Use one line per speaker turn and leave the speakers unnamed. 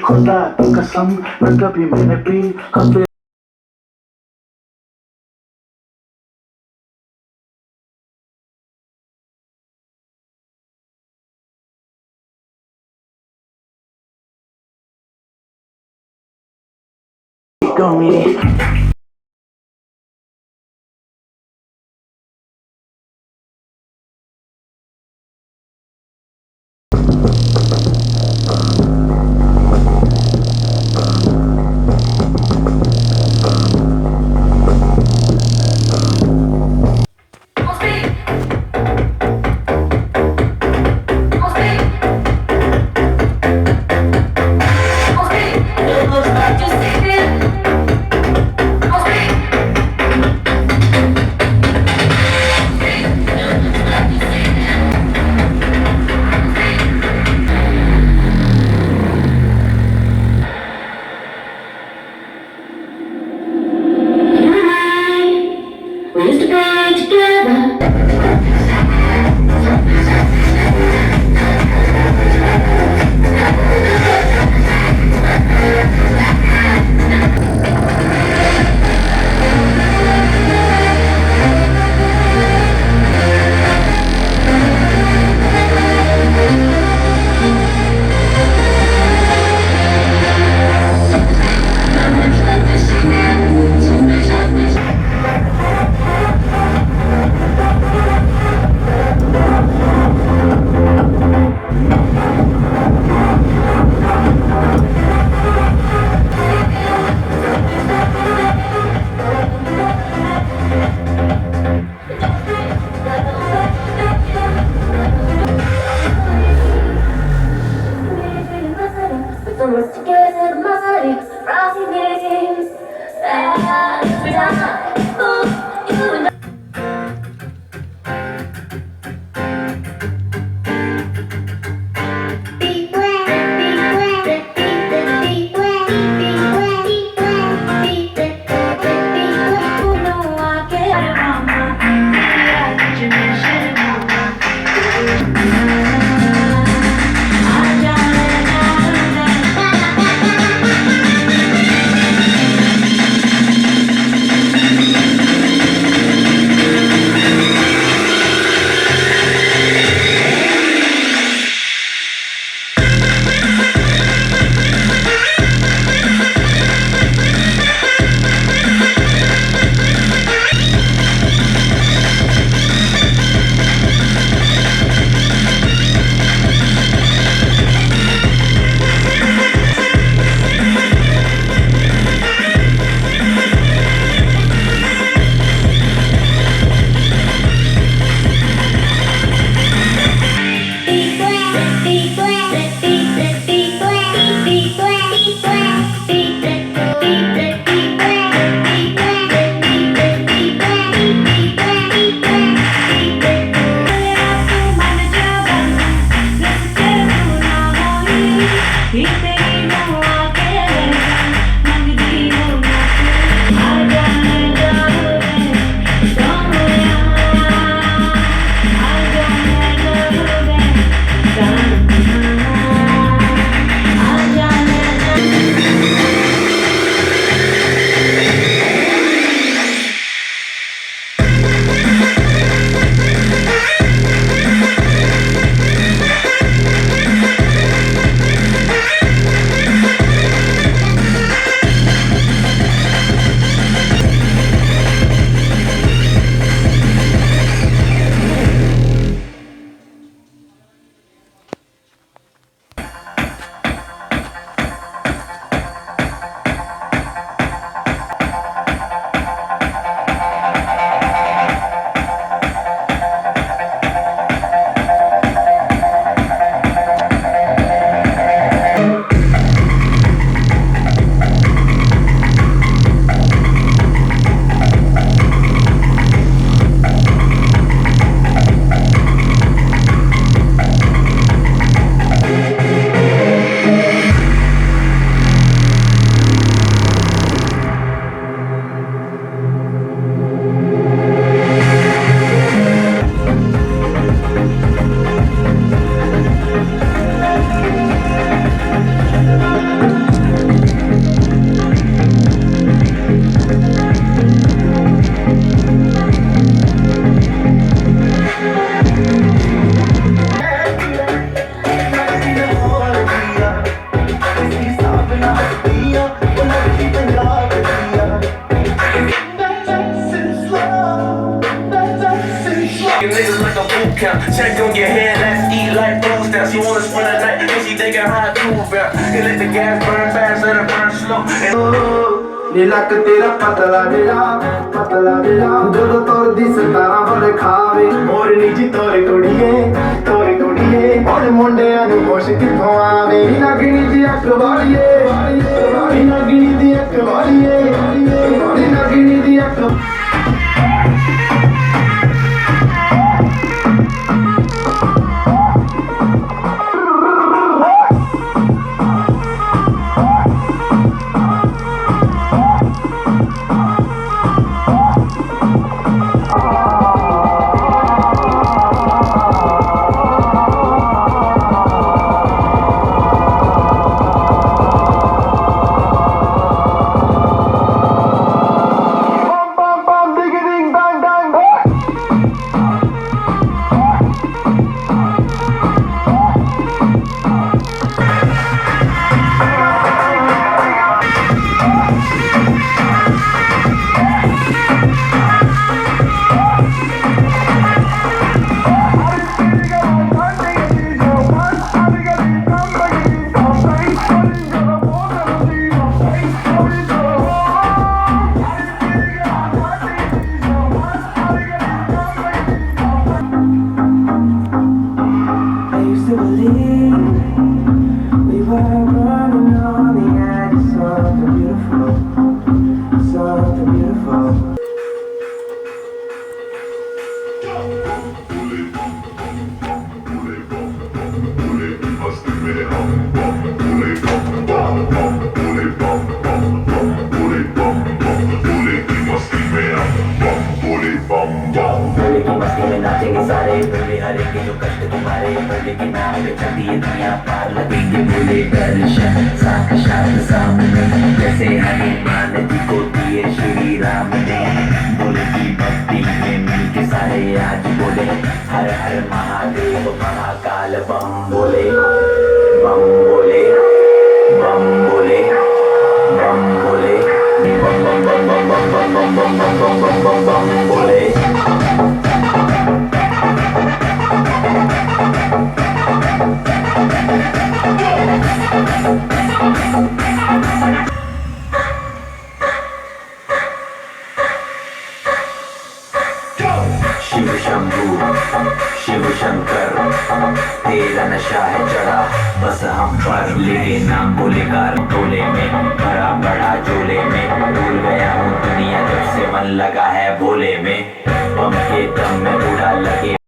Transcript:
खुदा की कसम न कभी मैंने पी हम कमी
count. Check on your head, let's eat like food stamps. She wanna spend the night, and she thinking how to move out. And let the gas burn fast, let it burn slow.
ਨੀ ਲੱਕ ਤੇਰਾ ਪਤਲਾ ਜਿਹਾ ਜਦੋਂ ਤੁਰਦੀ ਸਤਾਰਾਂ ਬਲ ਖਾਵੇ ਮੋਰਨੀ ਜੀ ਤੋਰੇ ਕੁੜੀਏ ਹੁਣ ਮੁੰਡਿਆਂ ਨੂੰ ਪੁੱਛ ਕਿੱਥੋਂ ਆਵੇ ਨੀ ਲੱਗਣੀ ਜੀ ਅੱਖ ਵਾਲੀਏ ਨੀ ਲੱਗਣੀ ਦੀ ਅੱਖ ਵਾਲੀਏ ਨੀ ਲੱਗਣੀ ਦੀ ਅੱਖ
जैसे हनुमान जी को दिए श्री राम ने बोले की भक्ति में मिल के सारे आज बोले हर हर महादेव महाकाल बम बोले बम बोले बम बोले बम बोले बम बम बम बम बम बम बम बम बम बम बम बम बोले शिव शंभू शिव शंकर तेरा नशा है चढ़ा बस हम पर लेके नाम बोलेगा टोले में बड़ा बड़ा झोले में भूल गया हूँ दुनिया जब से मन लगा है भोले में